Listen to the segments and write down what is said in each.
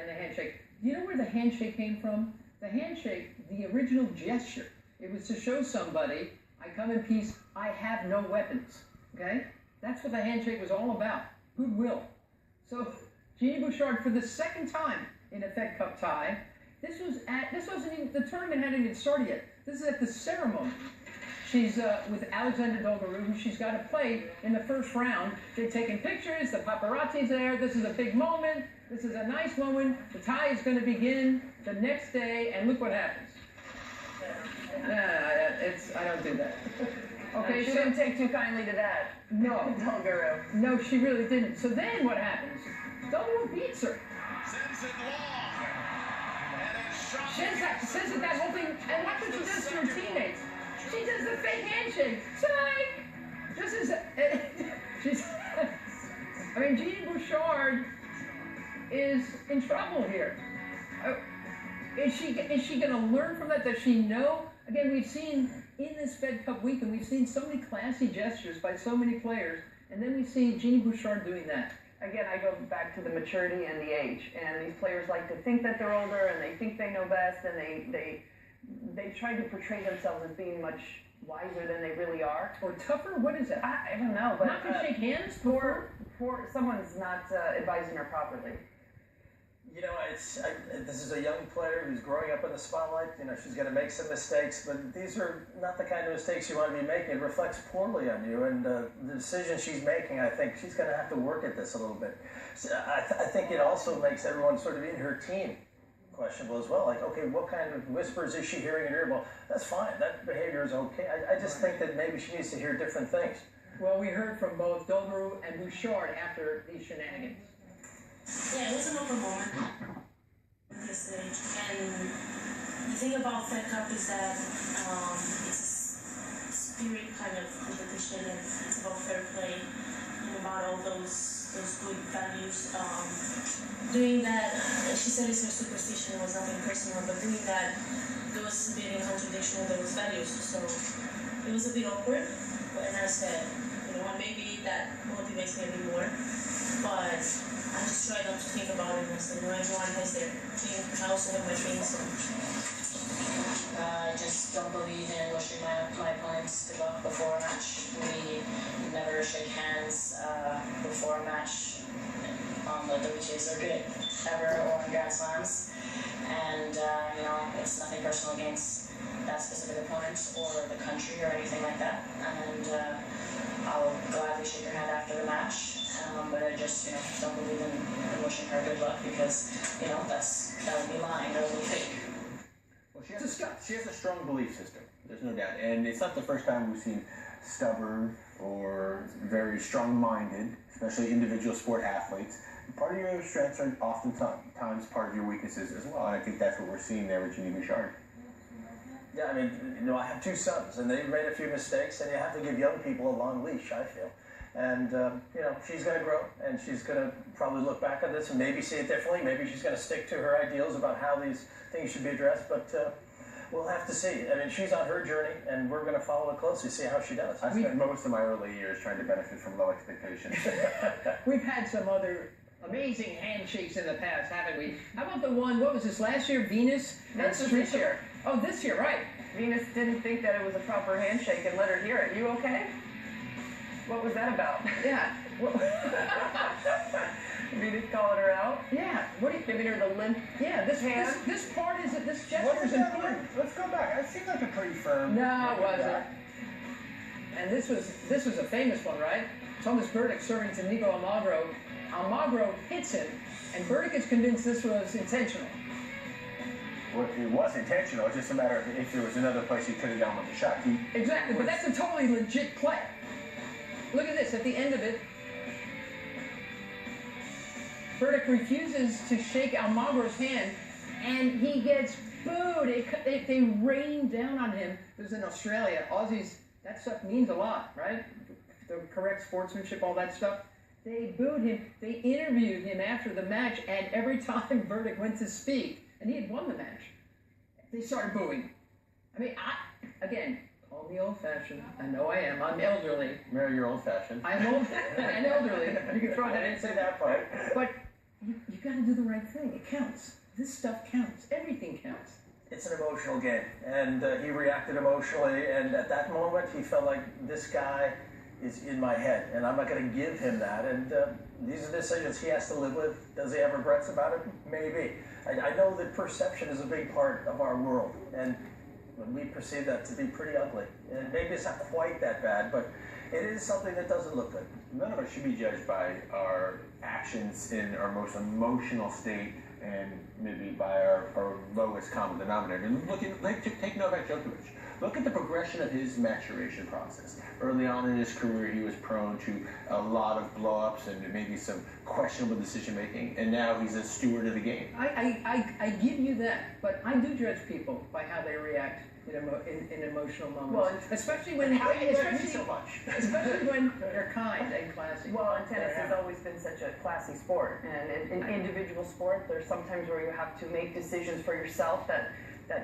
and the handshake. Do you know where the handshake came from? The handshake, the original gesture, it was to show somebody, I come in peace, I have no weapons, okay? That's what the handshake was all about, goodwill. So, Jeannie Bouchard, for the second time in a Fed Cup tie, this wasn't even, the tournament hadn't even started yet. This is at the ceremony. She's with Alexander Dulgheru, who she's got to play in the first round. They're taking pictures, the paparazzi's there, this is a big moment, this is a nice moment. The tie is going to begin the next day, and look what happens. I don't do that. Okay, she didn't take too kindly to that. No. Dulgheru. No, she really didn't. So then what happens? Dulgheru beats her. Sends it long. Says that whole thing, and watch what she does to her teammates. She does the fake handshake. Psych! This is, she's, I mean, Jeannie Bouchard is in trouble here. Is she going to learn from that? Does she know? Again, we've seen in this Fed Cup weekend, we've seen so many classy gestures by so many players, and then we see Jeannie Bouchard doing that. Again, I go back to the maturity and the age, and these players like to think that they're older, and they think they know best, and they try to portray themselves as being much wiser than they really are. Or tougher? What is it? I don't know, but not to shake hands for someone's not advising her properly. You know, this is a young player who's growing up in the spotlight. You know, she's going to make some mistakes, but these are not the kind of mistakes you want to be making. It reflects poorly on you, and the decision she's making, I think she's going to have to work at this a little bit. So I think it also makes everyone sort of in her team questionable as well. Like, okay, what kind of whispers is she hearing in her ear? Well, that's fine. That behavior is okay. I just think that maybe she needs to hear different things. Well, we heard from both Dulgheru and Bouchard after these shenanigans. Yeah, it was an open moment at this stage, and the thing about Fed Cup is that it's a spirit kind of competition, and it's about fair play and about all those good values. Doing that, she said it's her superstition, it was nothing personal, but doing that was a bit in contradiction with those values, so it was a bit awkward. And I said, you know what, maybe that motivates me a bit more, but I just try not to think about it. I said, no, everyone has their thing. I also have my thing, so. I just don't believe in wishing my opponents to go before a match. We never shake hands before a match on the WTAs or good ever or in Grand Slams. And, you know, it's nothing personal against that specific opponent or the country or anything like that. And I'll gladly shake her hand after the match. But I just, you know, don't believe in wishing her good luck because, you know, that would be lying, that would be fake. Well, she has a strong belief system, there's no doubt. And it's not the first time we've seen stubborn or very strong-minded, especially individual sport athletes. Part of your strengths are oftentimes part of your weaknesses as well. And I think that's what we're seeing there with Jeannie Bouchard. Yeah, I mean, you know, I have two sons, and they've made a few mistakes, and you have to give young people a long leash, I feel. And, you know, she's going to grow, and she's going to probably look back at this and maybe see it differently. Maybe she's going to stick to her ideals about how these things should be addressed, but we'll have to see. I mean, she's on her journey, and we're going to follow it closely, see how she does. I spent most of my early years trying to benefit from low expectations. We've had some other amazing handshakes in the past, haven't we? How about the one, what was this, last year, Venus? That's this year. Oh, this year, right. Venus didn't think that it was a proper handshake and let her hear it. You okay? What was that about? Yeah. Venus calling her out? Yeah. What are you giving her the limp? Yeah, this part is this gesture is important. Let's go back. It seemed like a pretty firm. No, it wasn't. And this was a famous one, right? Thomas Burdick serving to Nico Almagro. Almagro hits him, and Burdick is convinced this was intentional. Well, it was intentional. It's just a matter of if there was another place he could have gone with the shot. Exactly, but that's a totally legit play. Look at this, at the end of it, Burdick refuses to shake Almagro's hand, and he gets booed. They rain down on him. It was in Australia. Aussies, that stuff means a lot, right? The correct sportsmanship, all that stuff. They booed him. They interviewed him after the match, and every time Burdick went to speak, and he had won the match, they started booing. I mean, again, call me old-fashioned. I know I am. I'm elderly. Mary, you're old-fashioned. I'm old and elderly. You can throw that in. Say that part. But you got to do the right thing. It counts. This stuff counts. Everything counts. It's an emotional game, and he reacted emotionally, and at that moment he felt like this guy is in my head, and I'm not going to give him that, and these are decisions he has to live with. Does he have regrets about it? Maybe. I know that perception is a big part of our world, and we perceive that to be pretty ugly, and maybe it's not quite that bad, but it is something that doesn't look good. None of us should be judged by our actions in our most emotional state and maybe by our lowest common denominator. Take Novak Djokovic. Look at the progression of his maturation process. Early on in his career, he was prone to a lot of blow-ups and maybe some questionable decision-making, and now he's a steward of the game. I give you that, but I do judge people by how they react in emotional moments. Well, especially when so much. especially when they're kind and classy. Well, and tennis has always been such a classy sport, and in individual sport, there's sometimes where you have to make decisions for yourself that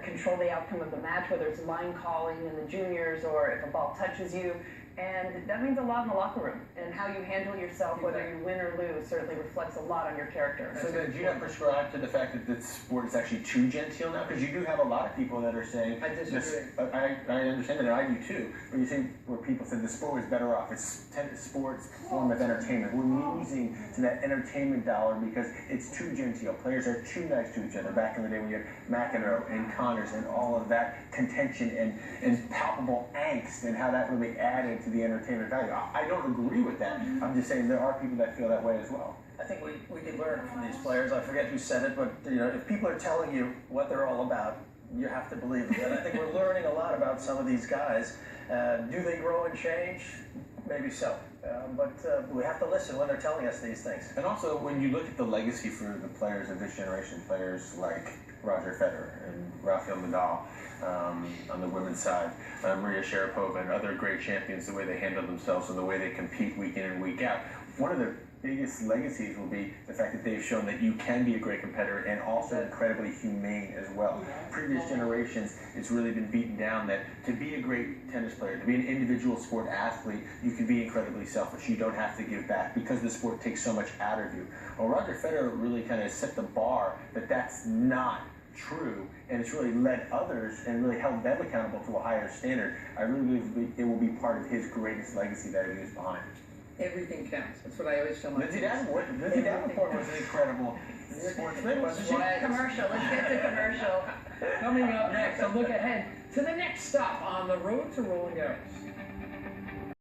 control the outcome of the match, whether it's line calling in the juniors or if a ball touches you. And that means a lot in the locker room. And how you handle yourself, whether you win or lose, certainly reflects a lot on your character. So then, do you not prescribe to the fact that this sport is actually too genteel now? Because you do have a lot of people that are saying... I disagree. I understand that, and I do too. But you see where people said the sport was better off. It's sports form of entertainment. We're losing to that entertainment dollar because it's too genteel. Players are too nice to each other. Back in the day when you had McEnroe and Connors and all of that contention and palpable angst and how that really added to the entertainment value. I don't agree with that. I'm just saying there are people that feel that way as well. I think we can learn from these players. I forget who said it, but if people are telling you what they're all about, you have to believe it. And I think we're learning a lot about some of these guys. Do they grow and change? Maybe so. But we have to listen when they're telling us these things. And also, when you look at the legacy for the players of this generation, players like Roger Federer and Rafael Nadal on the women's side, Maria Sharapova and other great champions, the way they handle themselves and the way they compete week in and week out. One of the biggest legacies will be the fact that they've shown that you can be a great competitor and also incredibly humane as well. Previous generations, it's really been beaten down that to be a great tennis player, to be an individual sport athlete, you can be incredibly selfish. You don't have to give back because the sport takes so much out of you. Well, Roger Federer really kind of set the bar that that's not true, and it's really led others and really held them accountable to a higher standard. I really believe it will be part of his greatest legacy that he leaves behind. Everything counts. That's what I always tell my Lindsay kids. Davenport was an incredible sportsman, wasn't she? Commercial. Let's get to commercial. Coming up next, a look ahead to the next stop on the road to Roland Garros.